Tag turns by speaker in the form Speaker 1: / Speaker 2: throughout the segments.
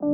Speaker 1: Hey,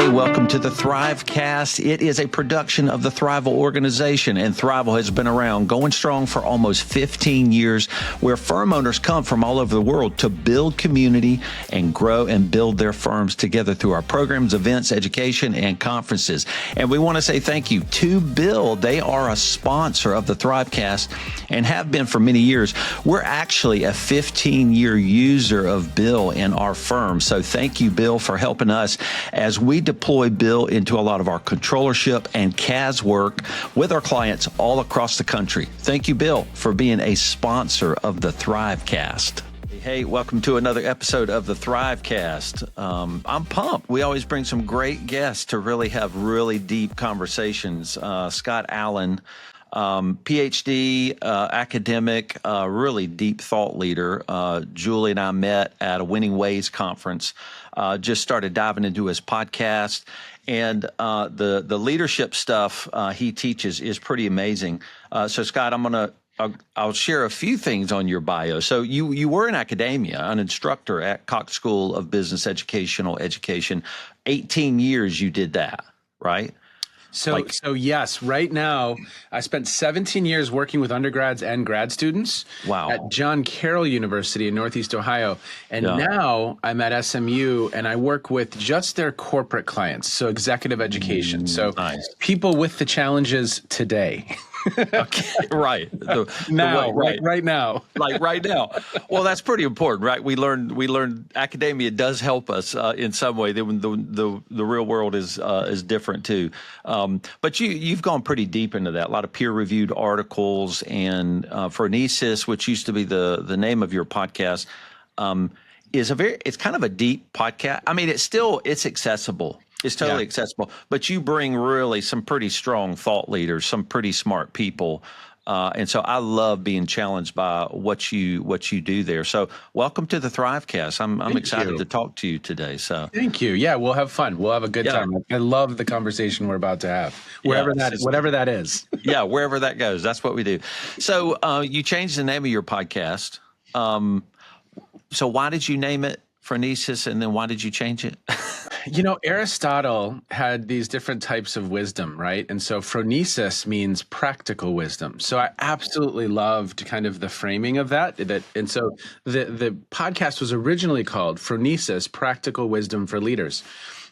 Speaker 1: welcome to the Thrivecast. It is a production of the Thrival organization, and Thrival has been around, going strong for almost 15 years, where firm owners come from all over the world to build community and grow and build their firms together through our programs, events, education, and conferences. And we want to say thank you to Bill. They are a sponsor of the Thrivecast and have been for many years. We're actually a 15-year user of Bill in our firm. So thank you, Bill, for helping us as we deploy Bill into a lot of our controllership and CAS work with our clients all across the country. Thank you, Bill, for being a sponsor of the Thrivecast. Hey, welcome to another episode of the Thrivecast. I'm pumped. We always bring some great guests to really have really deep conversations. Scott Allen, Ph.D., academic, really deep thought leader. Julie and I met at a Winning Ways conference, just started diving into his podcast. And the leadership stuff he teaches is pretty amazing. So, Scott, I'll share a few things on your bio. So you were in academia, an instructor at Cox School of Business Educational Education. 18 years you did that, right?
Speaker 2: So yes, right now, I spent 17 years working with undergrads and grad students at John Carroll University in Northeast Ohio. And now I'm at SMU and I work with just their corporate clients, so executive education. People with the challenges today.
Speaker 1: Okay, right.
Speaker 2: Right now.
Speaker 1: Like right now. Well, that's pretty important, right? We learned academia does help us in some way. The real world is different too. But you've gone pretty deep into that. A lot of peer-reviewed articles, and Phronesis, which used to be the name of your podcast, it's kind of a deep podcast. I mean, it's accessible. It's totally accessible, but you bring really some pretty strong thought leaders, some pretty smart people. And so I love being challenged by what you do there. So welcome to the Thrivecast. I'm excited to talk to you today. So
Speaker 2: thank you. Yeah, we'll have fun. We'll have a good time. I love the conversation we're about to have, whatever that is.
Speaker 1: Yeah, wherever that goes, that's what we do. So you changed the name of your podcast. So why did you name it Phronesis, and then why did you change it?
Speaker 2: Aristotle had these different types of wisdom, right? And so phronesis means practical wisdom. So I absolutely loved kind of the framing of that. And so the podcast was originally called Phronesis, Practical Wisdom for Leaders.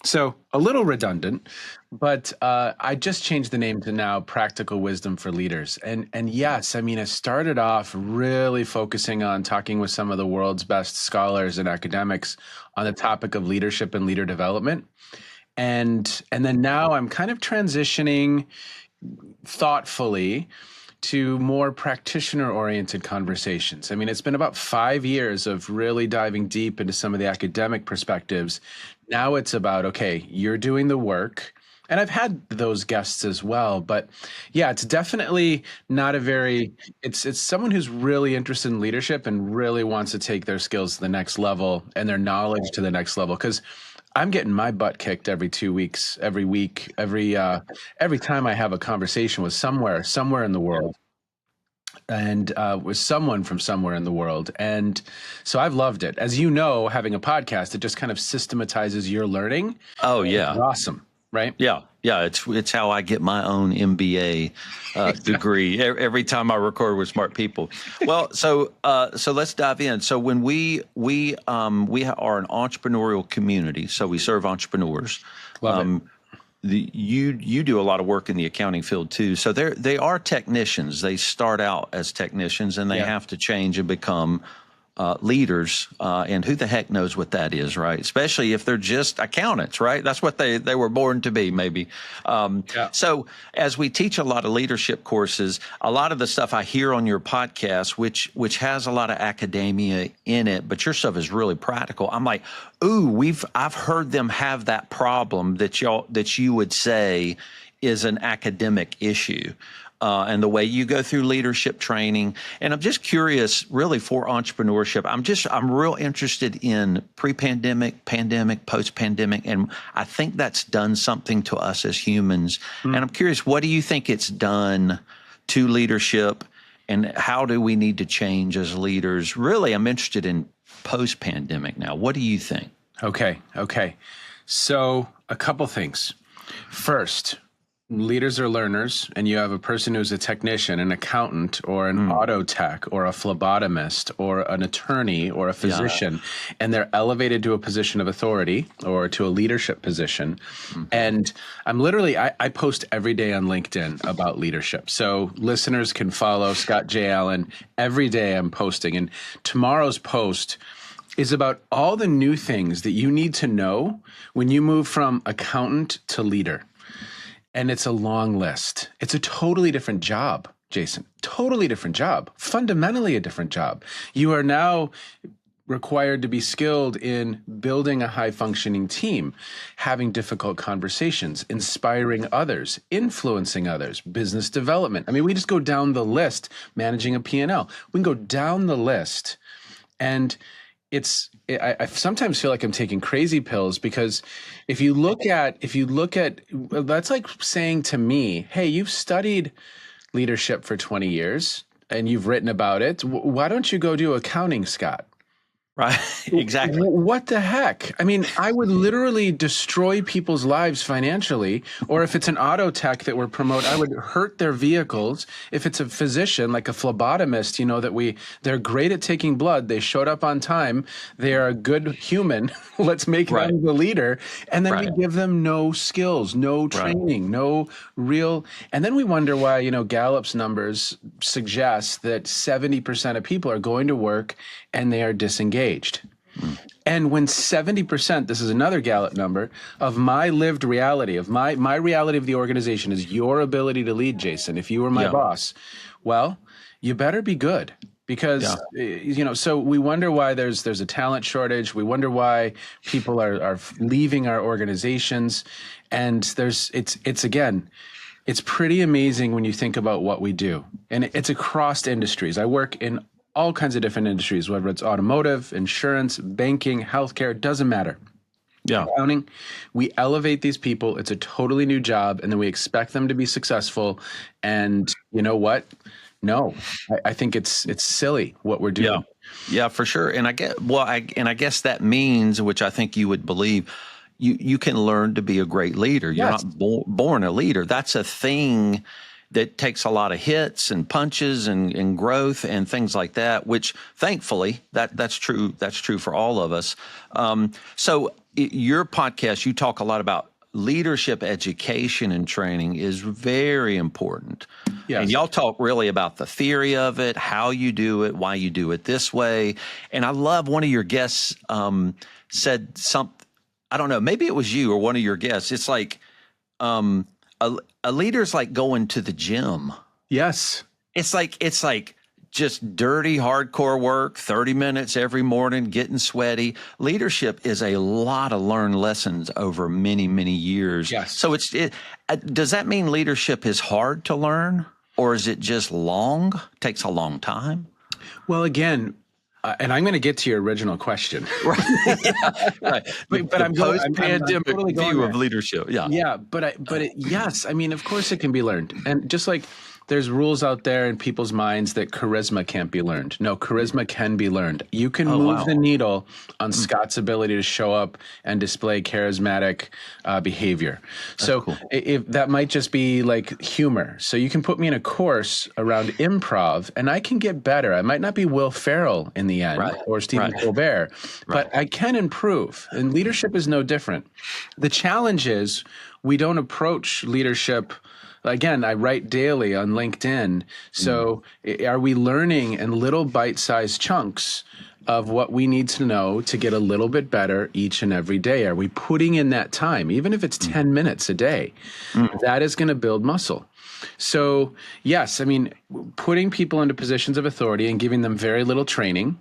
Speaker 2: So a little redundant, but I just changed the name to now Practical Wisdom for Leaders. And yes, I mean, I started off really focusing on talking with some of the world's best scholars and academics on the topic of leadership and leader development. And then now I'm kind of transitioning thoughtfully to more practitioner-oriented conversations. I mean, it's been about 5 years of really diving deep into some of the academic perspectives. Now it's about, okay, you're doing the work. And I've had those guests as well, but yeah, it's definitely not it's someone who's really interested in leadership and really wants to take their skills to the next level and their knowledge to the next level. Because I'm getting my butt kicked every 2 weeks, every week, every time I have a conversation with somewhere in the world, and with someone from somewhere in the world. And so I've loved it. As you know, having a podcast, it just kind of systematizes your learning.
Speaker 1: Oh yeah,
Speaker 2: it's awesome. Right?
Speaker 1: Yeah. It's how I get my own MBA degree every time I record with smart people. Well, so let's dive in. So when we are an entrepreneurial community, so we serve entrepreneurs.
Speaker 2: Love it.
Speaker 1: You do a lot of work in the accounting field too. So they are technicians. They start out as technicians, and they have to change and become leaders, and who the heck knows what that is, right? Especially if they're just accountants, right? That's what they were born to be, maybe. So as we teach a lot of leadership courses, a lot of the stuff I hear on your podcast, which has a lot of academia in it, but your stuff is really practical. I'm like, ooh, I've heard them have that problem that you would say is an academic issue. and the way you go through leadership training. And I'm just curious, really, for entrepreneurship. I'm real interested in pre-pandemic, pandemic, post-pandemic, and I think that's done something to us as humans. And I'm curious, what do you think it's done to leadership, and how do we need to change as leaders? Really, I'm interested in post-pandemic now. What do you think?
Speaker 2: Okay. So a couple things. First, leaders are learners, and you have a person who's a technician, an accountant, or an auto tech, or a phlebotomist, or an attorney, or a physician, and they're elevated to a position of authority or to a leadership position. And I post every day on LinkedIn about leadership. So listeners can follow Scott J. Allen. Every day I'm posting. And tomorrow's post is about all the new things that you need to know when you move from accountant to leader. And it's a long list. It's a totally different job, Jason. Totally different job. Fundamentally a different job. You are now required to be skilled in building a high-functioning team, having difficult conversations, inspiring others, influencing others, business development. I mean, we just go down the list, managing a P&L. We can go down the list, and I sometimes feel like I'm taking crazy pills, because if you look at, that's like saying to me, hey, you've studied leadership for 20 years and you've written about it. Why don't you go do accounting, Scott?
Speaker 1: Right. Exactly.
Speaker 2: What the heck? I mean, I would literally destroy people's lives financially. Or if it's an auto tech that we're promoting, I would hurt their vehicles. If it's a physician, like a phlebotomist, they're great at taking blood. They showed up on time. They are a good human. Let's make them the leader. And then we give them no skills, no training, no real. And then we wonder why, Gallup's numbers suggest that 70% of people are going to work and they are disengaged. And when 70%, this is another Gallup number, of my lived reality, of my reality of the organization is your ability to lead, Jason. If you were my boss, well, you better be good. Because, so we wonder why there's a talent shortage. We wonder why people are leaving our organizations. And it's pretty amazing when you think about what we do. And it's across industries. I work in all kinds of different industries, whether it's automotive, insurance, banking, healthcare, doesn't matter. Accounting, we elevate these people. It's a totally new job, and then we expect them to be successful. And you know what? No, I think it's silly what we're doing.
Speaker 1: Yeah, for sure. And I guess that means, which I think you would believe, you can learn to be a great leader. You're not born a leader. That's a thing that takes a lot of hits and punches and growth and things like that, which thankfully that's true. That's true for all of us. So your podcast, you talk a lot about leadership education and training is very important. Yes. And y'all talk really about the theory of it, how you do it, why you do it this way. And I love one of your guests said something, I don't know, maybe it was you or one of your guests. It's like, a leader's like going to the gym.
Speaker 2: Yes.
Speaker 1: It's like just dirty, hardcore work, 30 minutes every morning, getting sweaty. Leadership is a lot of learned lessons over many, many years.
Speaker 2: Yes.
Speaker 1: So does that mean leadership is hard to learn, or is it just takes a long time?
Speaker 2: Well, again, and I'm going to get to your original question.
Speaker 1: Right. But I'm post-pandemic
Speaker 2: totally
Speaker 1: view of leadership. Yeah.
Speaker 2: Yeah. Yes. I mean, of course it can be learned. And just like there's rules out there in people's minds that charisma can't be learned. No, charisma can be learned. You can move the needle on Scott's ability to show up and display charismatic behavior. That's so cool. If that might just be like humor. So you can put me in a course around improv and I can get better. I might not be Will Ferrell in the end or Stephen Colbert, but I can improve. And leadership is no different. The challenge is we don't approach leadership. Again, I write daily on LinkedIn. So are we learning in little bite-sized chunks of what we need to know to get a little bit better each and every day? Are we putting in that time, even if it's 10 minutes a day? That is going to build muscle. So yes, I mean, putting people into positions of authority and giving them very little training,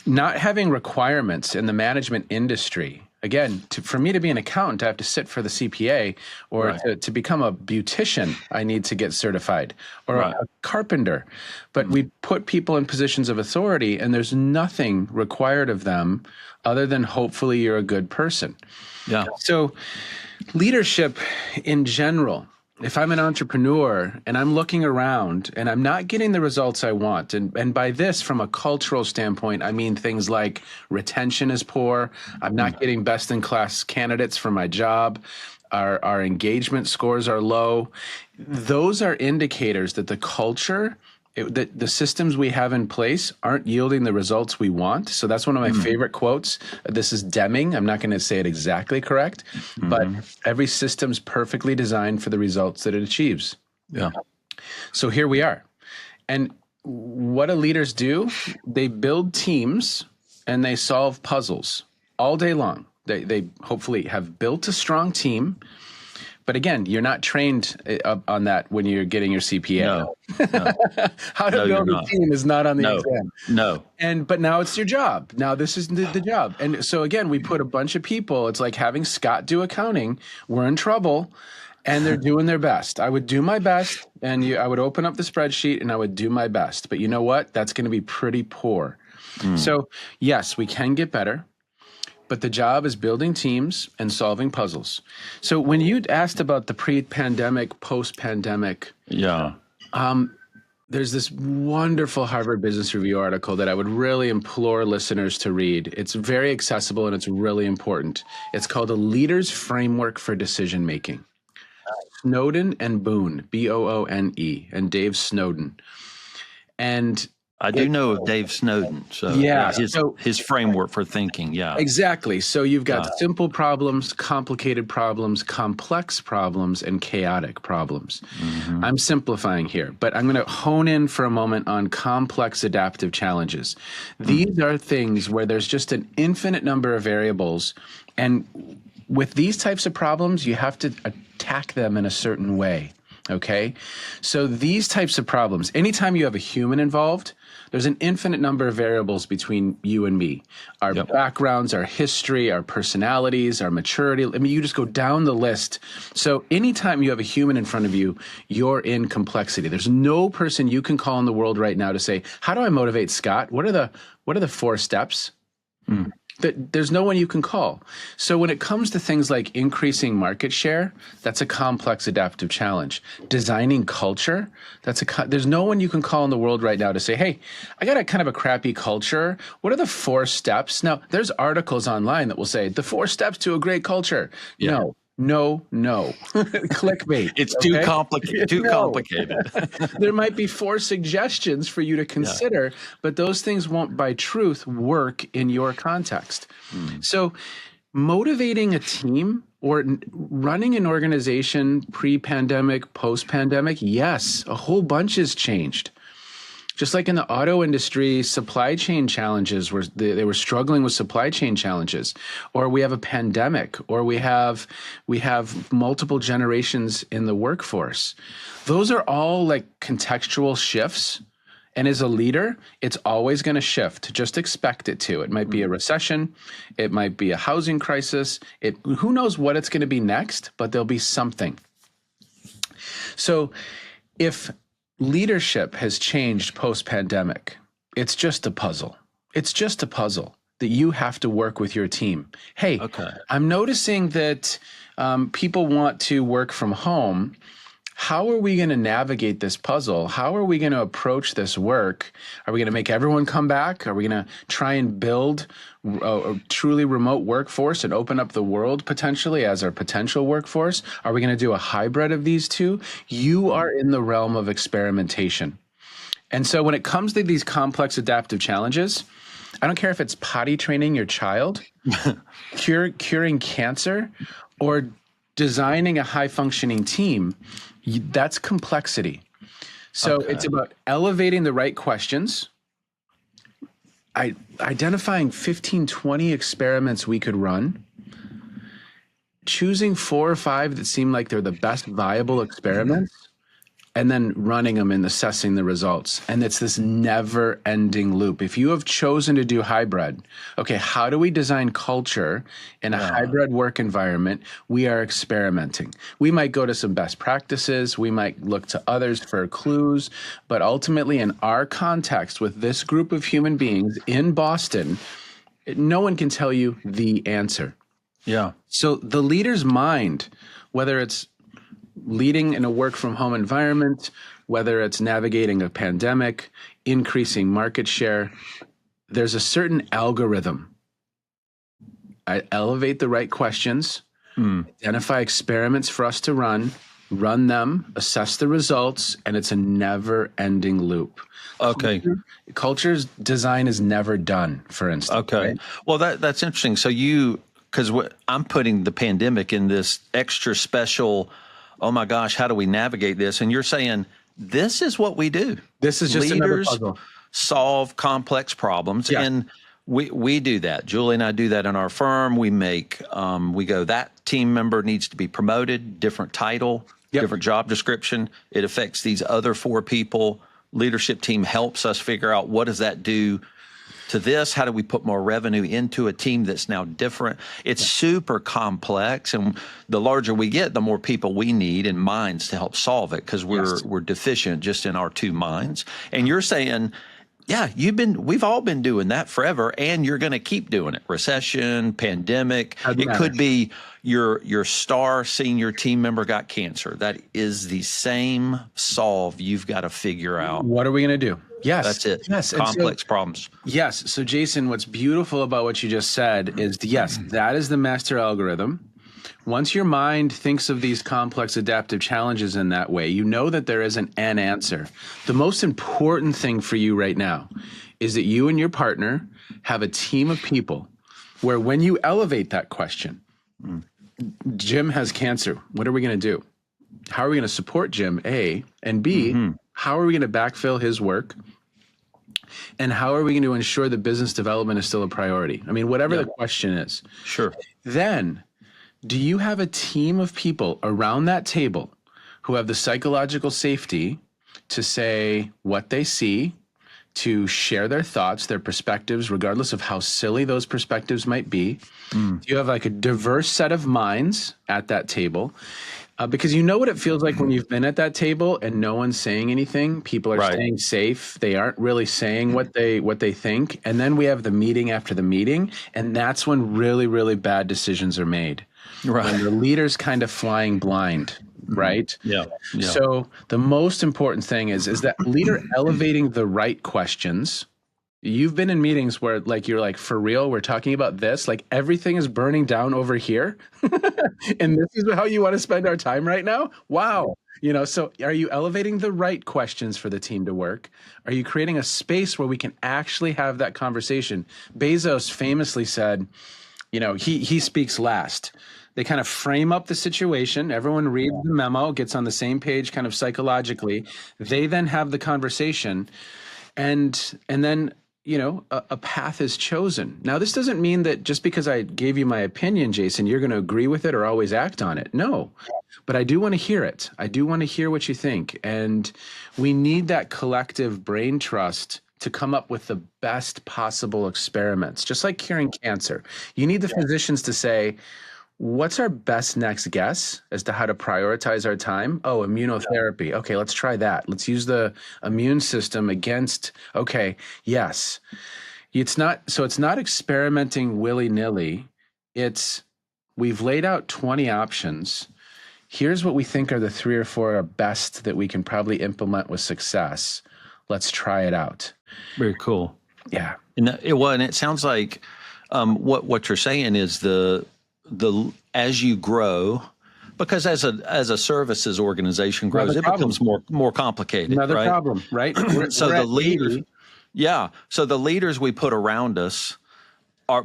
Speaker 2: not having requirements in the management industry. Again, for me to be an accountant, I have to sit for the CPA, or
Speaker 1: Right.
Speaker 2: to become a beautician, I need to get certified, or
Speaker 1: Right.
Speaker 2: a carpenter. But we put people in positions of authority, and there's nothing required of them other than hopefully you're a good person.
Speaker 1: Yeah.
Speaker 2: So leadership in general, if I'm an entrepreneur and I'm looking around and I'm not getting the results I want, and by this, from a cultural standpoint, I mean things like retention is poor, I'm not getting best in class candidates for my job, our engagement scores are low. Those are indicators that the culture, that the systems we have in place aren't yielding the results we want. So that's one of my favorite quotes. This is Deming. I'm not going to say it exactly correct, but every system's perfectly designed for the results that it achieves.
Speaker 1: Yeah.
Speaker 2: So here we are. And what do leaders do? They build teams and they solve puzzles all day long. They hopefully have built a strong team. But again, you're not trained on that when you're getting your CPA.
Speaker 1: No.
Speaker 2: How to build a team is not on the exam.
Speaker 1: No.
Speaker 2: But now it's your job. Now this is the job. And so again, we put a bunch of people. It's like having Scott do accounting. We're in trouble, and they're doing their best. I would do my best, and I would open up the spreadsheet and I would do my best. But you know what? That's going to be pretty poor. So yes, we can get better. But the job is building teams and solving puzzles. So when you asked about the pre-pandemic, post-pandemic, there's this wonderful Harvard Business Review article that I would really implore listeners to read. It's very accessible and it's really important. It's called A Leader's Framework for Decision Making. Snowden and Boone, B-O-O-N-E, and Dave Snowden. And
Speaker 1: I do know of Dave Snowden. So his framework for thinking. Yeah,
Speaker 2: exactly. So you've got simple problems, complicated problems, complex problems, and chaotic problems. I'm simplifying here, but I'm going to hone in for a moment on complex adaptive challenges. These are things where there's just an infinite number of variables. And with these types of problems, you have to attack them in a certain way. Okay. So these types of problems, anytime you have a human involved, there's an infinite number of variables between you and me. Our backgrounds, our history, our personalities, our maturity. I mean, you just go down the list. So anytime you have a human in front of you, you're in complexity. There's no person you can call in the world right now to say, how do I motivate Scott? What are the 4 steps? There's no one you can call. So when it comes to things like increasing market share, that's a complex adaptive challenge. Designing culture, there's no one you can call in the world right now to say, hey, I got a kind of a crappy culture. What are the 4 steps? Now, there's articles online that will say the 4 steps to a great culture. Yeah. No. Clickbait.
Speaker 1: It's too complicated. Complicated.
Speaker 2: There might be 4 suggestions for you to consider, but those things won't by truth work in your context. So motivating a team or running an organization pre-pandemic, post-pandemic, yes, a whole bunch has changed. Just like in the auto industry, supply chain challenges they were struggling with supply chain challenges, or we have a pandemic, or we have multiple generations in the workforce. Those are all like contextual shifts. And as a leader, it's always going to shift. Just expect it to. It might be a recession. It might be a housing crisis. Who knows what it's going to be next, but there'll be something. So if leadership has changed post-pandemic, it's just a puzzle. It's just a puzzle that you have to work with your team. Hey, I'm noticing that people want to work from home. How are we going to navigate this puzzle? How are we going to approach this work? Are we going to make everyone come back? Are we going to try and build a truly remote workforce and open up the world potentially as our potential workforce? Are we going to do a hybrid of these two? You are in the realm of experimentation. And so when it comes to these complex adaptive challenges, I don't care if it's potty training your child, curing cancer, or designing a high-functioning team. That's complexity. So it's about elevating the right questions, identifying 15, 20 experiments we could run, choosing 4 or 5 that seem like they're the best viable experiments, and then running them and assessing the results. And it's this never ending loop. If you have chosen to do hybrid, okay, how do we design culture in a hybrid work environment? We are experimenting. We might go to some best practices. We might look to others for clues, but ultimately in our context with this group of human beings in Boston, no one can tell you the answer.
Speaker 1: Yeah.
Speaker 2: So the leader's mind, whether it's leading in a work from home environment, whether it's navigating a pandemic, increasing market share, there's a certain algorithm. I elevate the right questions, identify experiments for us to run them, assess the results, and it's a never ending loop.
Speaker 1: Okay.
Speaker 2: Culture's design is never done, for instance.
Speaker 1: Okay.
Speaker 2: Right?
Speaker 1: Well, that's interesting. So because I'm putting the pandemic in this extra special, oh my gosh, how do we navigate this? And you're saying this is what we do.
Speaker 2: This is just another
Speaker 1: Leaders
Speaker 2: puzzle.
Speaker 1: solve complex problems.
Speaker 2: Yeah.
Speaker 1: And we do that. Julie and I do that in our firm. We go, that team member needs to be promoted, different title, different job description. It affects these other 4 people. Leadership team helps us figure out what does that do to this? How do we put more revenue into a team that's now different? It's super complex, and the larger we get, the more people we need and minds to help solve it because we're deficient just in our 2 minds. And you're saying, yeah, we've all been doing that forever, and you're going to keep doing it. Recession, pandemic. It could be your star senior team member got cancer. That is the same solve you've got to figure out.
Speaker 2: What are we going to do? Yes.
Speaker 1: That's it.
Speaker 2: Yes.
Speaker 1: Complex problems.
Speaker 2: Yes. So, Jason, what's beautiful about what you just said is, yes, that is the master algorithm. Once your mind thinks of these complex adaptive challenges in that way, you know that there isn't an answer. The most important thing for you right now is that you and your partner have a team of people where when you elevate that question, Jim has cancer. What are we going to do? How are we going to support Jim, A? And B, how are we going to backfill his work? And how are we going to ensure that business development is still a priority? I mean, whatever the question is.
Speaker 1: Sure.
Speaker 2: Then, do you have a team of people around that table who have the psychological safety to say what they see, to share their thoughts, their perspectives, regardless of how silly those perspectives might be? Do you have like a diverse set of minds at that table? Because you know what it feels like when you've been at that table and no one's saying anything. People are staying safe. They aren't really saying what they think. And then we have the meeting after the meeting, and that's when really, really bad decisions are made. Right. When the leader's kind of flying blind, right?
Speaker 1: Yeah.
Speaker 2: So the most important thing is that leader elevating the right questions. You've been in meetings where like you're like, for real, we're talking about this, like everything is burning down over here. And this is how you want to spend our time right now? Wow. So are you elevating the right questions for the team to work? Are you creating a space where we can actually have that conversation? Bezos famously said, he speaks last. They kind of frame up the situation. Everyone reads the memo, gets on the same page kind of psychologically. They then have the conversation, and then a path is chosen. Now, this doesn't mean that just because I gave you my opinion, Jason, you're going to agree with it or always act on it. No, but I do want to hear it. I do want to hear what you think. And we need that collective brain trust to come up with the best possible experiments, just like curing cancer. You need the physicians to say, what's our best next guess as to how to prioritize our time? Oh, immunotherapy. Okay, let's try that. Let's use the immune system against, yes. It's not experimenting willy-nilly. We've laid out 20 options. Here's what we think are the 3 or 4 best that we can probably implement with success. Let's try it out.
Speaker 1: Very cool.
Speaker 2: Yeah.
Speaker 1: And it sounds like what you're saying is the as you grow, because as a services organization grows, it becomes more complicated.
Speaker 2: Another
Speaker 1: right?
Speaker 2: problem, right?
Speaker 1: So the leaders, so the leaders we put around us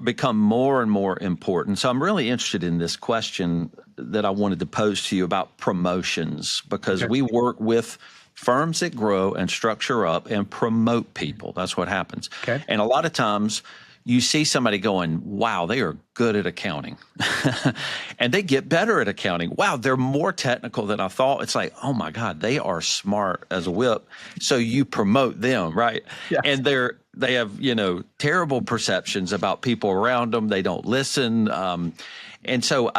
Speaker 1: become more and more important. So I'm really interested in this question that I wanted to pose to you about promotions, because we work with firms that grow and structure up and promote people. That's what happens. Okay. And a lot of times you see somebody going, wow, they are good at accounting. And they get better at accounting. Wow, they're more technical than I thought. It's like, oh my God, they are smart as a whip. So you promote them, right?
Speaker 2: Yes.
Speaker 1: And they have, terrible perceptions about people around them. They don't listen. And so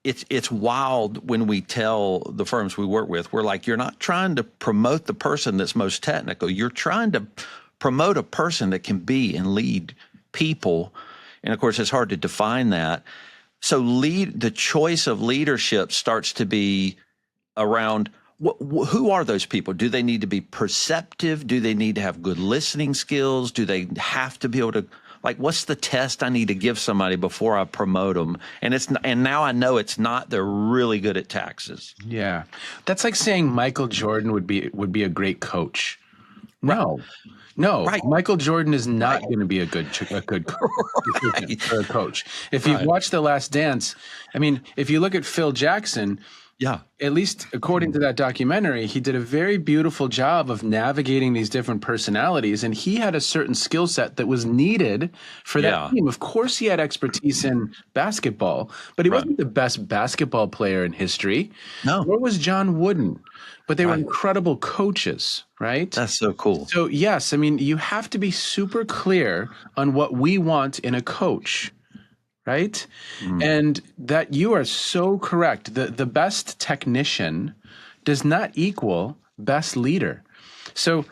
Speaker 1: it's wild when we tell the firms we work with, we're like, you're not trying to promote the person that's most technical. You're trying to promote a person that can be and lead people. And of course, it's hard to define that. So the choice of leadership starts to be around who are those people? Do they need to be perceptive? Do they need to have good listening skills? Do they have to be able to, like, what's the test I need to give somebody before I promote them? And now I know it's not, they're really good at taxes.
Speaker 2: Yeah. That's like saying Michael Jordan would be a great coach. No.
Speaker 1: Right.
Speaker 2: Michael Jordan is not going to be a good or a coach. If you've watched The Last Dance, I mean, if you look at Phil Jackson, at least according to that documentary, he did a very beautiful job of navigating these different personalities, and he had a certain skill set that was needed for that team. Of course, he had expertise in basketball, but he wasn't the best basketball player in history.
Speaker 1: No.
Speaker 2: Nor was John Wooden. But they were incredible coaches, right?
Speaker 1: That's so cool.
Speaker 2: So, yes, I mean, you have to be super clear on what we want in a coach, right? And that you are so correct. The best technician does not equal best leader. So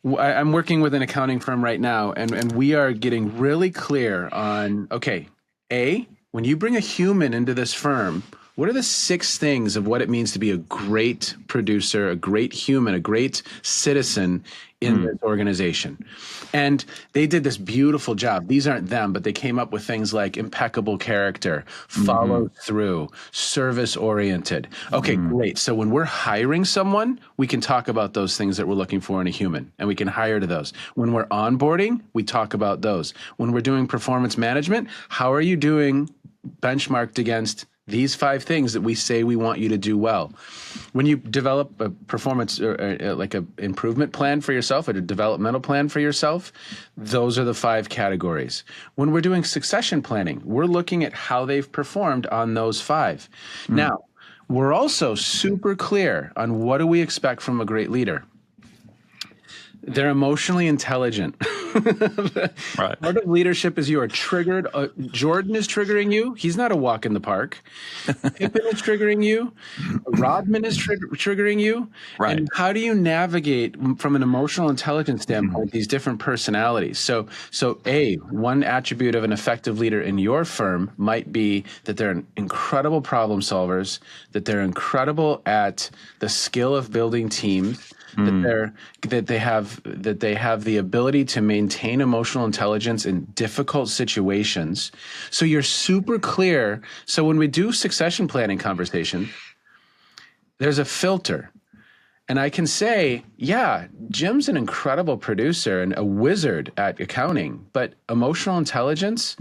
Speaker 2: I'm working with an accounting firm right now, and we are getting really clear on, okay, when you bring a human into this firm, what are the 6 things of what it means to be a great producer, a great human, a great citizen in this organization? And they did this beautiful job. These aren't them, but they came up with things like impeccable character, follow through, service oriented. Okay, great. So when we're hiring someone, we can talk about those things that we're looking for in a human, and we can hire to those. When we're onboarding, we talk about those. When we're doing performance management, how are you doing benchmarked against these 5 things that we say we want you to do well? When you develop a performance or like an improvement plan for yourself, or a developmental plan for yourself, those are the 5 categories. When we're doing succession planning, we're looking at how they've performed on those 5. Now, we're also super clear on what do we expect from a great leader. They're emotionally intelligent.
Speaker 1: Right.
Speaker 2: Part of leadership is you are triggered. Jordan is triggering you. He's not a walk in the park. Pippen is triggering you. Rodman is triggering you.
Speaker 1: Right.
Speaker 2: And how do you navigate from an emotional intelligence standpoint these different personalities? So one attribute of an effective leader in your firm might be that they're incredible problem solvers, that they're incredible at the skill of building teams, that they have the ability to maintain emotional intelligence in difficult situations. So you're super clear. So when we do succession planning conversation, there's a filter. And I can say, yeah, Jim's an incredible producer and a wizard at accounting, but emotional intelligence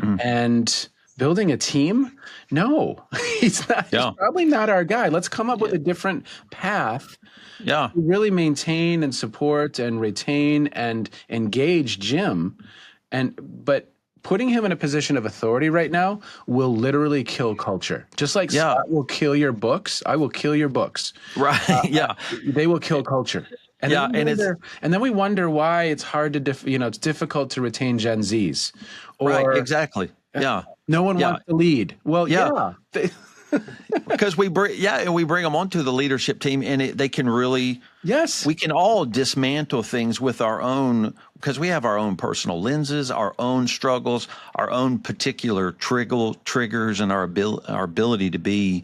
Speaker 2: and building a team, no, he's not. He's probably not our guy. Let's come up with a different path. To really maintain and support and retain and engage Jim. But putting him in a position of authority right now will literally kill culture. Just like Scott will kill your books, I will kill your books.
Speaker 1: Right.
Speaker 2: They will kill culture. And then we wonder why it's hard to it's difficult to retain Gen Zs.
Speaker 1: Right. Exactly. Yeah.
Speaker 2: No one wants to lead. Well,
Speaker 1: because we bring them onto the leadership team, and they can really we can all dismantle things with our own, because we have our own personal lenses, our own struggles, our own particular triggers, and our ability to be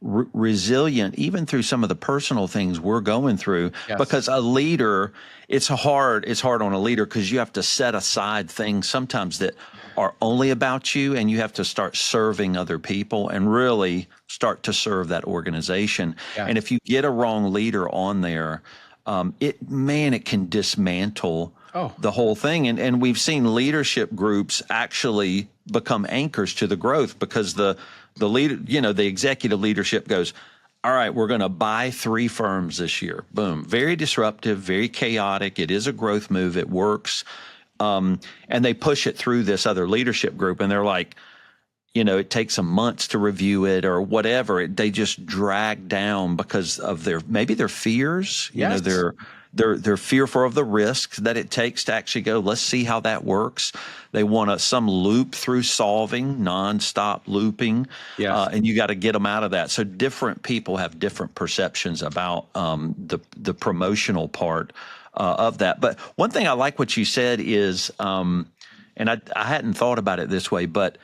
Speaker 1: resilient even through some of the personal things we're going through. Because a leader, it's hard on a leader, because you have to set aside things sometimes that are only about you, and you have to start serving other people and really start to serve that organization. And if you get a wrong leader on there, it can dismantle the whole thing. And we've seen leadership groups actually become anchors to the growth, because the leader, the executive leadership goes, all right, we're going to buy 3 firms this year. Boom. Very disruptive, very chaotic. It is a growth move. It works. and they push it through this other leadership group, and they're like, it takes them months to review it or whatever. They just drag down because of maybe their fears.
Speaker 2: Yes.
Speaker 1: They're fearful of the risks that it takes to actually go, let's see how that works. They want some loop through solving, nonstop looping.
Speaker 2: Yes.
Speaker 1: And you got to get them out of that. So different people have different perceptions about the promotional part of that. But one thing I like what you said is, and I hadn't thought about it this way, but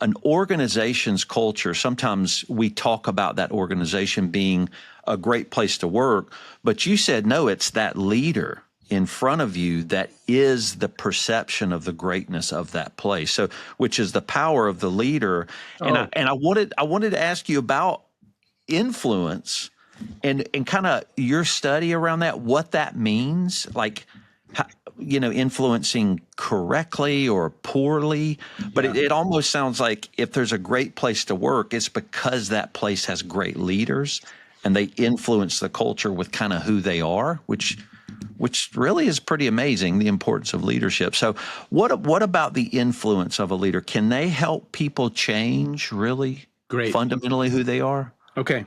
Speaker 1: an organization's culture, sometimes we talk about that organization being a great place to work, but you said, no, it's that leader in front of you that is the perception of the greatness of that place. So, which is the power of the leader. And I wanted to ask you about influence and kind of your study around that, what that means, like, influencing correctly or poorly. But it almost sounds like if there's a great place to work, it's because that place has great leaders and they influence the culture with kind of who they are, which really is pretty amazing, the importance of leadership. So what about the influence of a leader? Can they help people change really fundamentally who they are?
Speaker 2: Okay,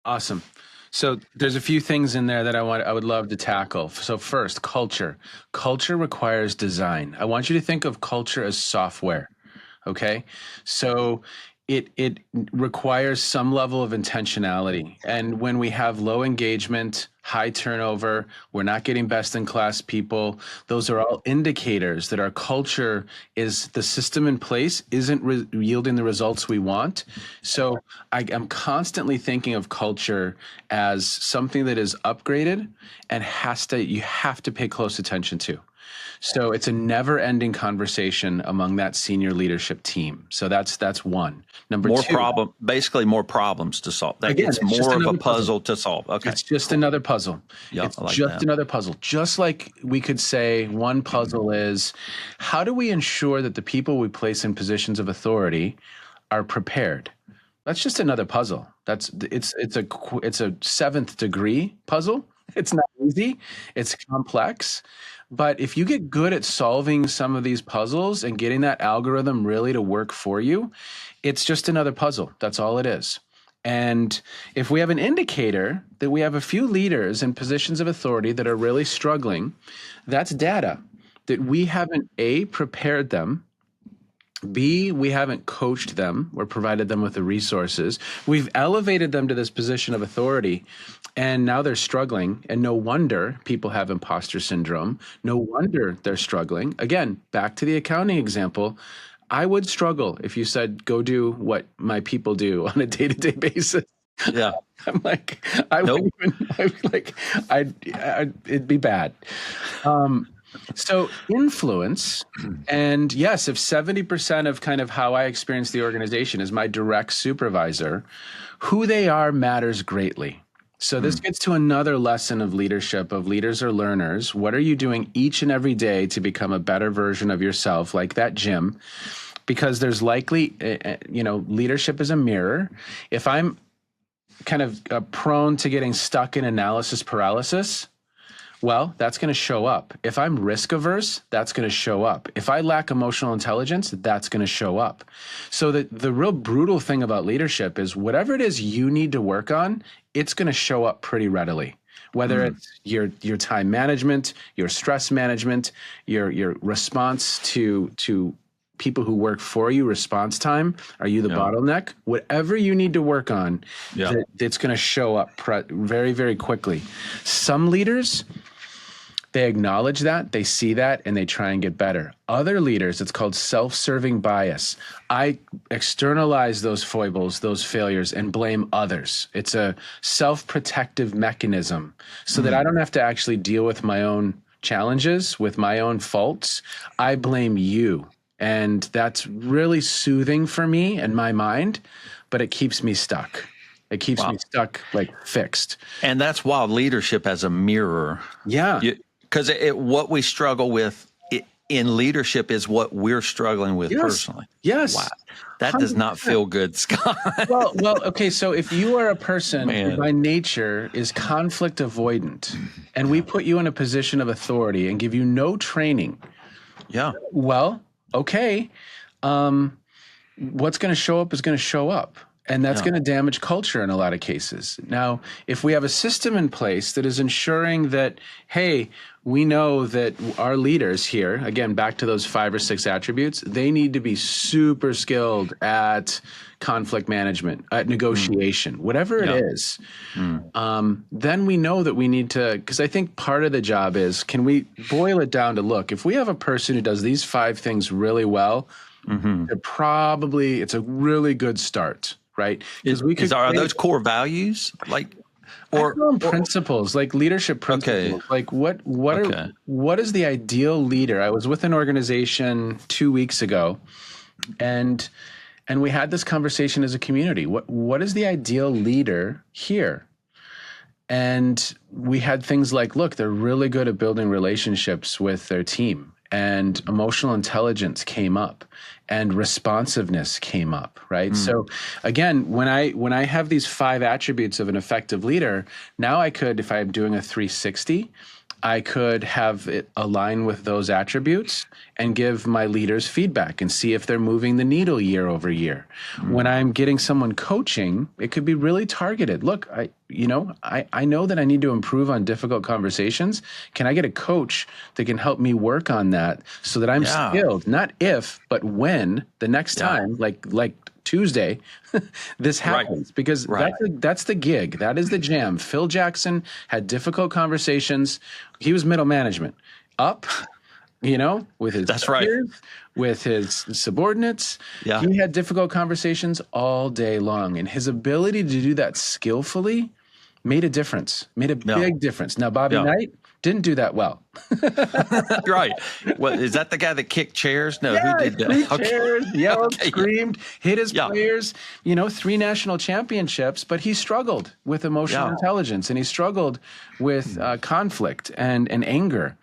Speaker 2: awesome. So there's a few things in there that I would love to tackle. So first, culture. Culture requires design. I want you to think of culture as software. Okay, so it requires some level of intentionality. And when we have low engagement, high turnover, we're not getting best in class people, those are all indicators that our culture is, the system in place isn't yielding the results we want. So I'm constantly thinking of culture as something that is upgraded and you have to pay close attention to. So it's a never-ending conversation among that senior leadership team. So that's one. Number two,
Speaker 1: basically more problems to solve.
Speaker 2: Again,
Speaker 1: it's more of a puzzle to solve. Okay,
Speaker 2: it's just another puzzle.
Speaker 1: Yeah,
Speaker 2: it's just another puzzle. Just like we could say one puzzle is, how do we ensure that the people we place in positions of authority are prepared? That's just another puzzle. It's a seventh degree puzzle. It's not easy. It's complex. But if you get good at solving some of these puzzles and getting that algorithm really to work for you, it's just another puzzle. That's all it is. And if we have an indicator that we have a few leaders in positions of authority that are really struggling, that's data that we haven't, A, prepared them, B, we haven't coached them or provided them with the resources. We've elevated them to this position of authority, and now they're struggling. And no wonder people have imposter syndrome. No wonder they're struggling. Again, back to the accounting example. I would struggle if you said, go do what my people do on a day-to-day basis.
Speaker 1: Yeah.
Speaker 2: I'm like, it'd be bad. So influence, and yes, if 70% of kind of how I experience the organization is my direct supervisor, who they are matters greatly. So this gets to another lesson of leadership, of leaders or learners. What are you doing each and every day to become a better version of yourself, like that gym? Because there's likely, leadership is a mirror. If I'm kind of prone to getting stuck in analysis paralysis, well, that's going to show up. If I'm risk averse, that's going to show up. If I lack emotional intelligence, that's going to show up. So the real brutal thing about leadership is whatever it is you need to work on, it's going to show up pretty readily. Whether it's your time management, your stress management, your response to people who work for you, response time, are you the bottleneck? Whatever you need to work on, it's going to show up very, very quickly. Some leaders, they acknowledge that, they see that, and they try and get better. Other leaders, it's called self-serving bias. I externalize those foibles, those failures, and blame others. It's a self-protective mechanism so that I don't have to actually deal with my own challenges, with my own faults. I blame you. And that's really soothing for me and my mind, but it keeps me stuck. It keeps me stuck, like fixed.
Speaker 1: And that's why leadership as a mirror.
Speaker 2: Yeah.
Speaker 1: Because what we struggle with in leadership is what we're struggling with personally.
Speaker 2: Yes.
Speaker 1: Wow. That 100%. Does not feel good, Scott.
Speaker 2: Well, okay. So if you are a person who by nature is conflict avoidant, and we put you in a position of authority and give you no training
Speaker 1: Yeah.
Speaker 2: Well, okay. What's going to show up is going to show up. And that's
Speaker 1: Yeah.
Speaker 2: going to damage culture in a lot of cases. Now, if we have a system in place that is ensuring that, hey, we know that our leaders here, again, back to those 5 or 6 attributes, they need to be super skilled at conflict management, at negotiation, whatever it
Speaker 1: Yeah.
Speaker 2: is. Then we know that we need to, because I think part of the job is, can we boil it down to, look, if we have a person who does these 5 things really well, it's a really good start, right? Because we could
Speaker 1: Are those core values, like,
Speaker 2: I call them principles, like leadership principles.
Speaker 1: Okay.
Speaker 2: Like what is the ideal leader? I was with an organization 2 weeks ago, and we had this conversation as a community. What is the ideal leader here? And we had things like, look, they're really good at building relationships with their team, and emotional intelligence came up, and responsiveness came up, right? So again, when I have these 5 attributes of an effective leader, now I could, if I'm doing a 360, I could have it align with those attributes and give my leaders feedback and see if they're moving the needle year over year. When I'm getting someone coaching, it could be really targeted. Look, I know that I need to improve on difficult conversations. Can I get a coach that can help me work on that so that I'm skilled, not if, but when the next time, like Tuesday, this happens, because that's the gig. That is the jam. Phil Jackson had difficult conversations. He was middle management up, with his peers, with his subordinates.
Speaker 1: Yeah.
Speaker 2: He had difficult conversations all day long, and his ability to do that skillfully made a difference, made a big difference. Now, Bobby Knight didn't do that well.
Speaker 1: Right. Well, is that the guy that kicked chairs? No, who did that?
Speaker 2: Chairs, yelled, screamed, hit his players, 3 national championships, but he struggled with emotional intelligence, and he struggled with conflict and anger.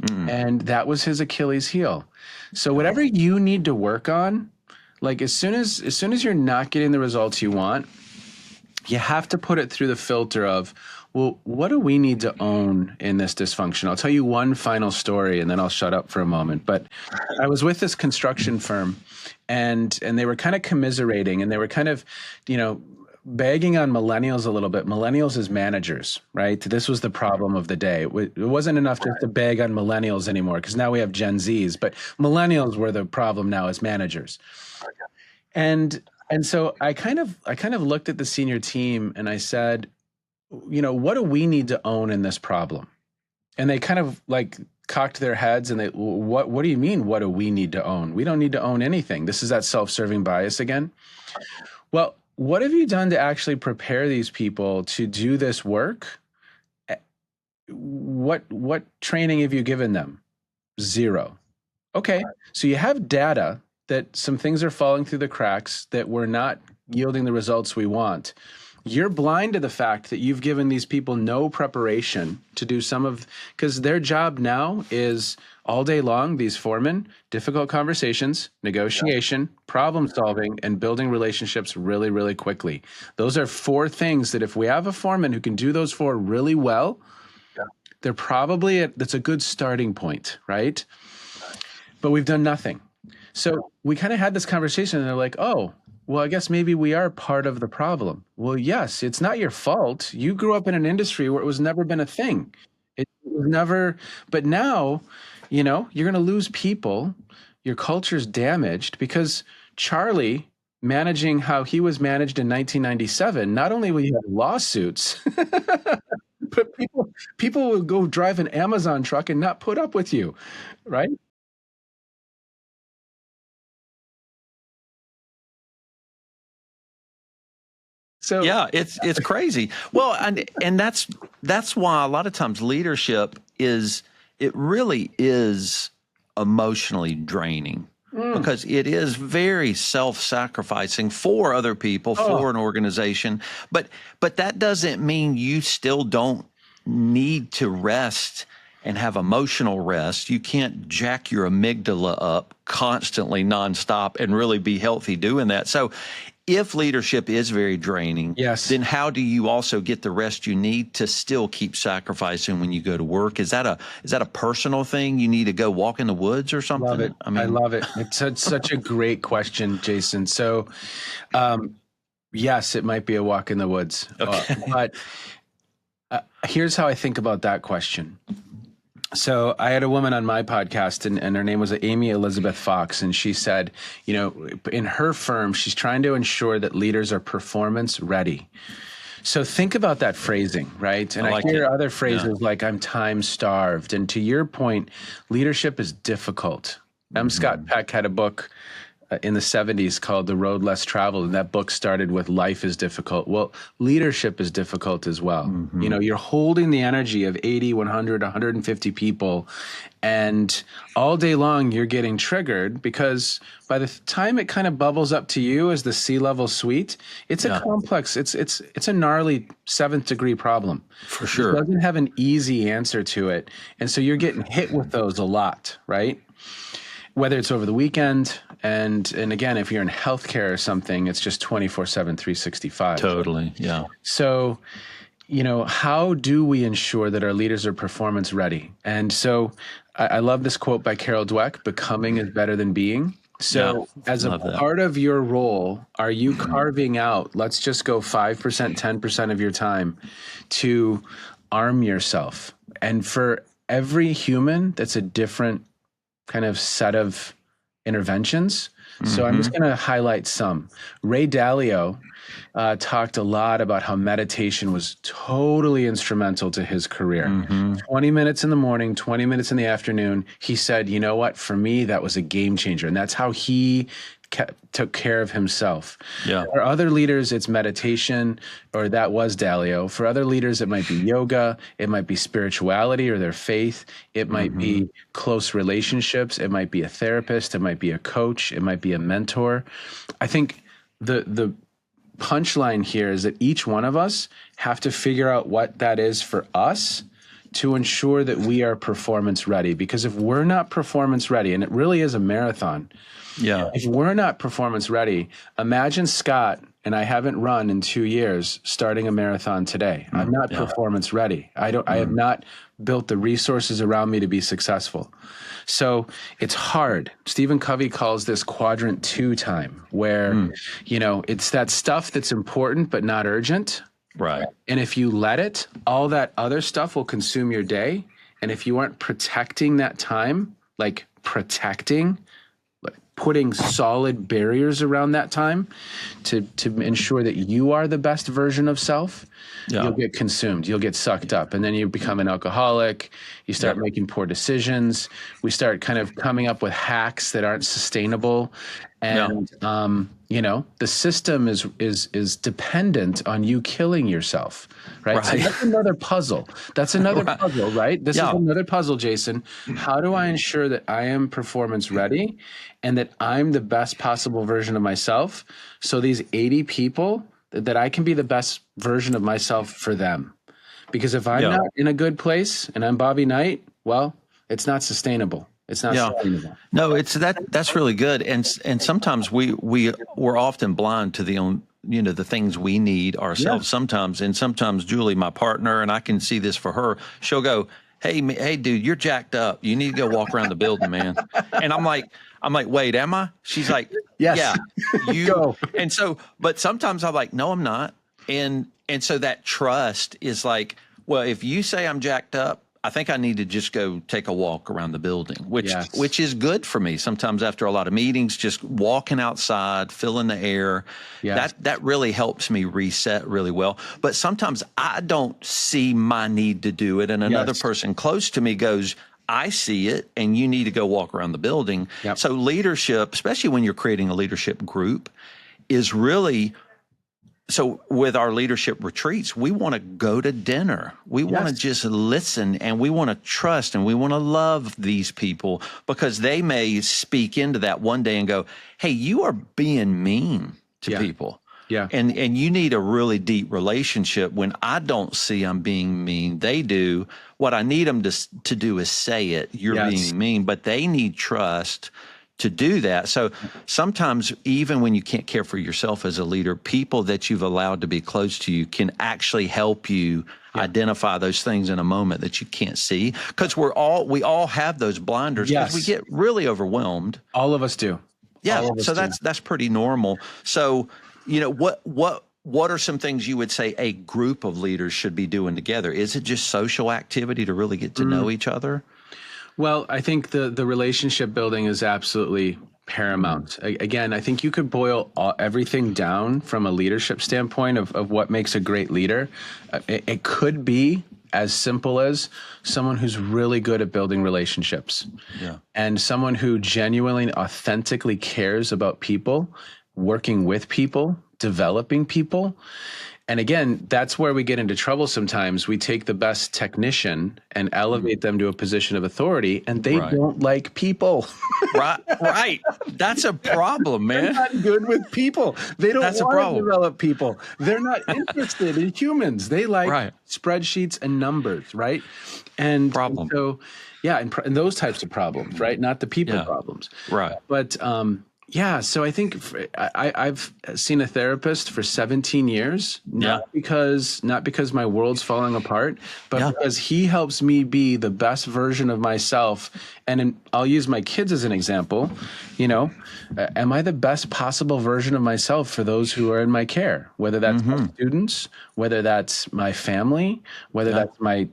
Speaker 2: And that was his Achilles heel. So whatever you need to work on, like as soon as you're not getting the results you want, you have to put it through the filter of, well, what do we need to own in this dysfunction? I'll tell you one final story, and then I'll shut up for a moment. But I was with this construction firm, and they were kind of commiserating, and they were kind of, bagging on millennials a little bit. Millennials as managers, right? This was the problem of the day. It wasn't enough just to bag on millennials anymore, because now we have Gen Zs, but millennials were the problem now as managers. And so I kind of looked at the senior team and I said, what do we need to own in this problem? And they kind of like cocked their heads and what do you mean? What do we need to own? We don't need to own anything. This is that self-serving bias again. Well, what have you done to actually prepare these people to do this work? What training have you given them? 0. Okay. So you have data that some things are falling through the cracks, that we're not yielding the results we want. You're blind to the fact that you've given these people no preparation to do because their job now is all day long, these foremen, difficult conversations, negotiation, problem solving, and building relationships really, really quickly. Those are 4 things that if we have a foreman who can do those 4 really well, they're probably that's a good starting point, right? But we've done nothing. So we kind of had this conversation and they're like, oh, well, I guess maybe we are part of the problem. Well, yes, it's not your fault. You grew up in an industry where it was never been a thing. It was never, but now, you're going to lose people. Your culture's damaged because Charlie, managing how he was managed in 1997, not only will you have lawsuits, but people will go drive an Amazon truck and not put up with you, right? So
Speaker 1: yeah, it's crazy. Well, and that's why a lot of times leadership really is emotionally draining, because it is very self-sacrificing for other people, for an organization. But that doesn't mean you still don't need to rest and have emotional rest. You can't jack your amygdala up constantly, nonstop, and really be healthy doing that. So if leadership is very draining,
Speaker 2: Yes.
Speaker 1: then how do you also get the rest you need to still keep sacrificing when you go to work? Is that a personal thing? You need to go walk in the woods or
Speaker 2: Love
Speaker 1: something?
Speaker 2: it. I love it. It's such a great question, Jason. So, yes, it might be a walk in the woods.
Speaker 1: Okay.
Speaker 2: But here's how I think about that question. So I had a woman on my podcast, and her name was Amy Elizabeth Fox, and she said, in her firm, she's trying to ensure that leaders are performance ready. So think about that phrasing, right? And I
Speaker 1: like
Speaker 2: hear
Speaker 1: it.
Speaker 2: other phrases like I'm time starved. And to your point, leadership is difficult. M. Scott Peck had a book in the 70s called The Road Less Traveled. And that book started with life is difficult. Well, leadership is difficult as well. You're holding the energy of 80, 100, 150 people. And all day long, you're getting triggered because by the time it kind of bubbles up to you as the C-level suite, it's a complex, it's a gnarly 7th degree problem.
Speaker 1: For sure.
Speaker 2: It doesn't have an easy answer to it. And so you're getting hit with those a lot, right? Whether it's over the weekend, and again, if you're in healthcare or something, it's just 24/7, 365.
Speaker 1: Totally, yeah.
Speaker 2: So, how do we ensure that our leaders are performance ready? And so I love this quote by Carol Dweck, becoming is better than being. So as a part of your role, are you carving out, let's just go 5%, 10% of your time to arm yourself? And for every human, that's a different kind of set of interventions. So I'm just going to highlight some. Ray Dalio talked a lot about how meditation was totally instrumental to his career. 20 minutes in the morning, 20 minutes in the afternoon. He said, you know what? For me, that was a game changer. And that's how he took care of himself.
Speaker 1: Yeah.
Speaker 2: For other leaders, it's meditation, or that was Dalio. For other leaders, it might be yoga, it might be spirituality or their faith, it might be close relationships, it might be a therapist, it might be a coach, it might be a mentor. I think the punchline here is that each one of us have to figure out what that is for us to ensure that we are performance ready. Because if we're not performance ready, and it really is a marathon, if we're not performance ready, imagine Scott, and I haven't run in 2 years, starting a marathon today. I'm not performance ready. I have not built the resources around me to be successful. So it's hard. Stephen Covey calls this quadrant 2 time, where, it's that stuff that's important but not urgent.
Speaker 1: Right.
Speaker 2: And if you let it, all that other stuff will consume your day. And if you aren't protecting that time, like putting solid barriers around that time to ensure that you are the best version of self, you'll get consumed, you'll get sucked up, and then you become an alcoholic, you start making poor decisions, we start kind of coming up with hacks that aren't sustainable, and the system is dependent on you killing yourself, right? So that's another puzzle. That's another puzzle, right? This is another puzzle, Jason. How do I ensure that I am performance ready and that I'm the best possible version of myself? So these 80 people, that I can be the best version of myself for them. Because if I'm not in a good place and I'm Bobby Knight, well, it's not sustainable. It's not sustainable.
Speaker 1: No, that's really good. And sometimes we're often blind to the things we need ourselves sometimes. And sometimes Julie, my partner, and I can see this for her, she'll go, hey, dude, you're jacked up. You need to go walk around the building, man. And I'm like, wait, am I? She's like,
Speaker 2: yes.
Speaker 1: Yeah, you go. And so, but sometimes I'm like, no, I'm not. And so that trust is like, well, if you say I'm jacked up, I think I need to just go take a walk around the building, which is good for me. Sometimes after a lot of meetings, just walking outside, feeling the air, that really helps me reset really well. But sometimes I don't see my need to do it, and another person close to me goes, I see it, and you need to go walk around the building. Yep. So leadership, especially when you're creating a leadership group, is really... So with our leadership retreats, we want to go to dinner. We want to just listen, and we want to trust, and we want to love these people, because they may speak into that one day and go, hey, you are being mean to people. Yeah. And you need a really deep relationship. When I don't see I'm being mean, they do. What I need them to do is say it. You're being mean, but they need trust to do that. So sometimes even when you can't care for yourself as a leader, people that you've allowed to be close to you can actually help you identify those things in a moment that you can't see, because we all have those blinders because we get really overwhelmed.
Speaker 2: All of us do.
Speaker 1: Yeah.
Speaker 2: All of us
Speaker 1: So
Speaker 2: do.
Speaker 1: that's pretty normal. So, what are some things you would say a group of leaders should be doing together? Is it just social activity to really get to know each other?
Speaker 2: Well, I think the relationship building is absolutely paramount. Again, I think you could boil everything down from a leadership standpoint of what makes a great leader. It could be as simple as someone who's really good at building relationships, and someone who genuinely, authentically cares about people, working with people, developing people. And again, that's where we get into trouble sometimes. We take the best technician and elevate them to a position of authority, and they don't like people.
Speaker 1: Right. That's a problem, man.
Speaker 2: They're not good with people. They don't want to develop people. They're not interested in humans. They like spreadsheets and numbers, right? And so, and those types of problems, right? Not the people problems.
Speaker 1: Right.
Speaker 2: But so I think I've seen a therapist for 17 years, not because my world's falling apart, but because he helps me be the best version of myself. And I'll use my kids as an example. Am I the best possible version of myself for those who are in my care? Whether that's my students, whether that's my family, whether that's my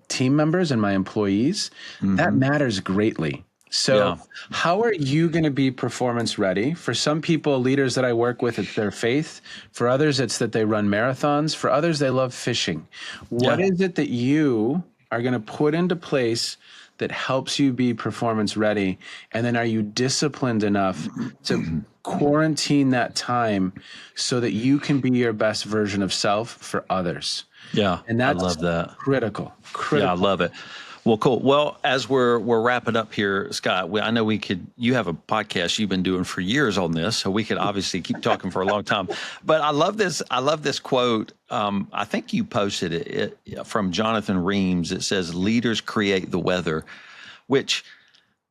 Speaker 2: team members and my employees, that matters greatly. So how are you going to be performance ready? For some people, leaders that I work with, it's their faith. For others, it's that they run marathons. For others, they love fishing. What is it that you are going to put into place that helps you be performance ready? And then are you disciplined enough to quarantine that time so that you can be your best version of self for others?
Speaker 1: Yeah,
Speaker 2: and that's
Speaker 1: I love that.
Speaker 2: Critical.
Speaker 1: Yeah, I love it. Well, cool. Well, as we're wrapping up here, Scott, I know you have a podcast you've been doing for years on this, so we could obviously keep talking for a long time. But I love this quote. I think you posted it from Jonathan Reams. It says, "Leaders create the weather," which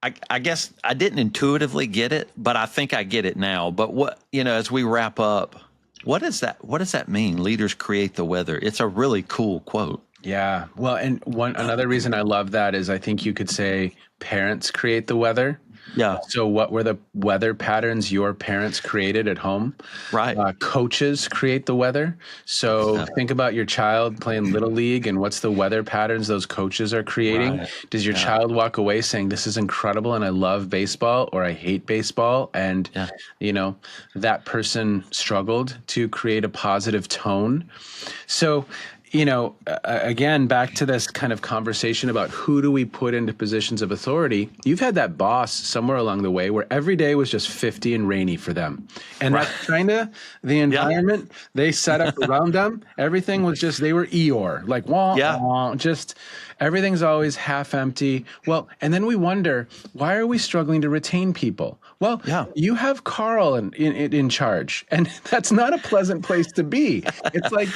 Speaker 1: I guess I didn't intuitively get it, but I think I get it now. But as we wrap up, what does that mean? Leaders create the weather. It's a really cool quote.
Speaker 2: Yeah. Well, and another reason I love that is I think you could say parents create the weather.
Speaker 1: Yeah.
Speaker 2: So what were the weather patterns your parents created at home?
Speaker 1: Right.
Speaker 2: Coaches create the weather. So think about your child playing Little League and what's the weather patterns those coaches are creating. Right. Does your child walk away saying, this is incredible and I love baseball, or I hate baseball? And, that person struggled to create a positive tone. So, again, back to this kind of conversation about who do we put into positions of authority. You've had that boss somewhere along the way where every day was just 50 and rainy for them. And that's kind of the environment they set up around them. Everything was just, they were Eeyore, like, just everything's always half empty. Well, and then we wonder, why are we struggling to retain people? Well, you have Carl in charge, and that's not a pleasant place to be. It's like,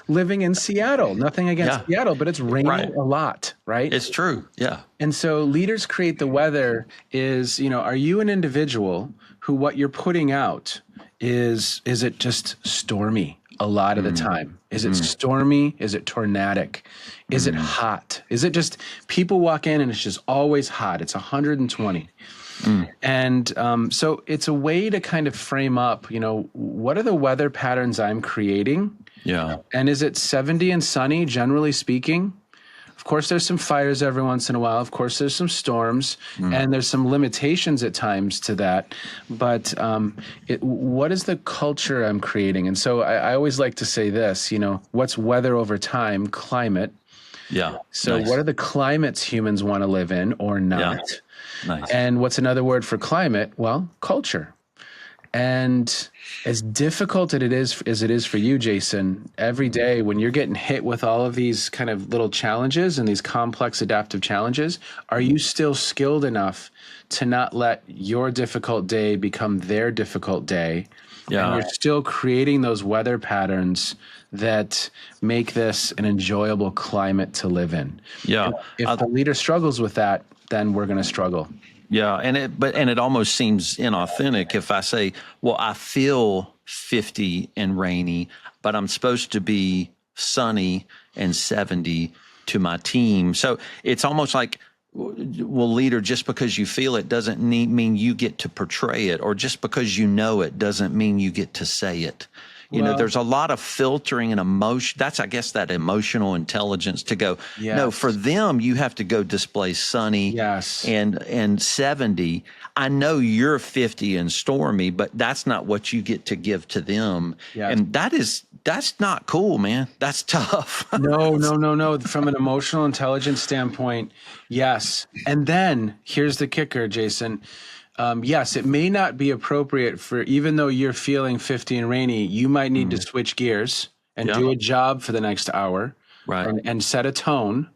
Speaker 2: living in Seattle. Nothing against Seattle, but it's raining a lot, right?
Speaker 1: It's true. Yeah.
Speaker 2: And so leaders create the weather is, are you an individual who what you're putting out is it just stormy a lot of the time? Is it stormy? Is it tornadic? Is it hot? Is it just people walk in and it's just always hot? It's 120. And so it's a way to kind of frame up, what are the weather patterns I'm creating?
Speaker 1: Yeah.
Speaker 2: And is it 70 and sunny, generally speaking? Of course, there's some fires every once in a while. Of course, there's some storms, and there's some limitations at times to that. But what is the culture I'm creating? And so I always like to say this, what's weather over time? Climate.
Speaker 1: Yeah.
Speaker 2: So what are the climates humans want to live in or not?
Speaker 1: Yeah. Nice.
Speaker 2: And what's another word for climate? Well, culture. And as difficult as it is for you, Jason, every day when you're getting hit with all of these kind of little challenges and these complex adaptive challenges, are you still skilled enough to not let your difficult day become their difficult day? Yeah. And you're still creating those weather patterns that make this an enjoyable climate to live in.
Speaker 1: Yeah.
Speaker 2: If the leader struggles with that, then we're going to struggle.
Speaker 1: Yeah, and it almost seems inauthentic if I say, "Well, I feel 50 and rainy, but I'm supposed to be sunny and 70 to my team." So it's almost like, well, leader, just because you feel it doesn't mean you get to portray it, or just because you know it doesn't mean you get to say it. There's a lot of filtering and emotion. That's, I guess, that emotional intelligence to go, no, for them, you have to go display sunny and 70. I know you're 50 and stormy, but that's not what you get to give to them. Yes. And that's not cool, man. That's tough.
Speaker 2: No. From an emotional intelligence standpoint, yes. And then here's the kicker, Jason. Yes, it may not be appropriate for, even though you're feeling 50 and rainy, you might need to switch gears and do a job for the next hour, right? And set a tone.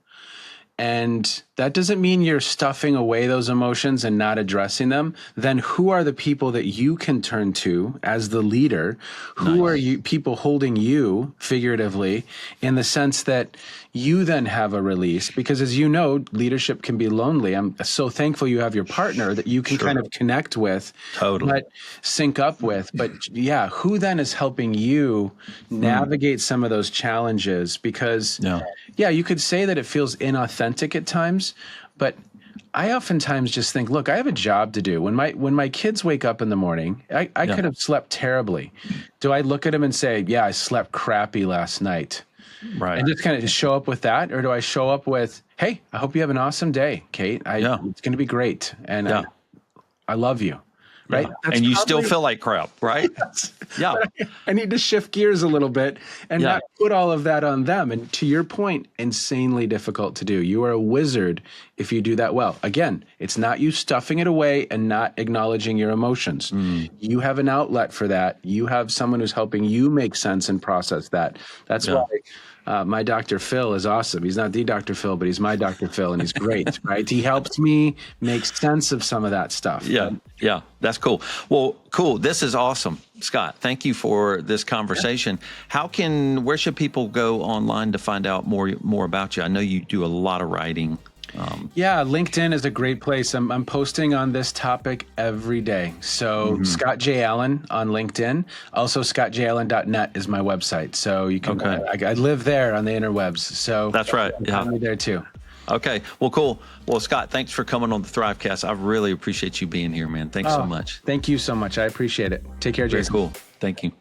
Speaker 2: And that doesn't mean you're stuffing away those emotions and not addressing them. Then who are the people that you can turn to as the leader? Who are you, people holding you figuratively, in the sense that you then have a release? Because as you know, leadership can be lonely. I'm so thankful you have your partner that you can kind of connect with, but sync up with. But yeah, who then is helping you navigate some of those challenges? Because you could say that it feels inauthentic at times, but I oftentimes just think, look, I have a job to do. When my kids wake up in the morning, I could have slept terribly. Do I look at them and say, yeah, I slept crappy last night? Right. And just kind of just show up with that? Or do I show up with, hey, I hope you have an awesome day, Kate. It's going to be great. And I love you. Right.
Speaker 1: Yeah. And you still feel like crap, right? Yeah.
Speaker 2: I need to shift gears a little bit and not put all of that on them. And to your point, insanely difficult to do. You are a wizard if you do that well. Again, it's not you stuffing it away and not acknowledging your emotions. You have an outlet for that. You have someone who's helping you make sense and process that. That's why my Dr. Phil is awesome. He's not the Dr. Phil, but he's my Dr. Phil, and he's great, right? He helps me make sense of some of that stuff.
Speaker 1: Yeah, that's cool. Well, cool. This is awesome, Scott. Thank you for this conversation. Where should people go online to find out more about you? I know you do a lot of writing.
Speaker 2: LinkedIn is a great place. I'm posting on this topic every day. So Scott J. Allen on LinkedIn. Also, scottjallen.net is my website. So you can, I live there on the interwebs. So
Speaker 1: that's right.
Speaker 2: Find me there too.
Speaker 1: Okay. Well, cool. Well, Scott, thanks for coming on the Thrivecast. I really appreciate you being here, man. Thanks so much.
Speaker 2: Thank you so much. I appreciate it. Take care, Jason.
Speaker 1: Very cool. Thank you.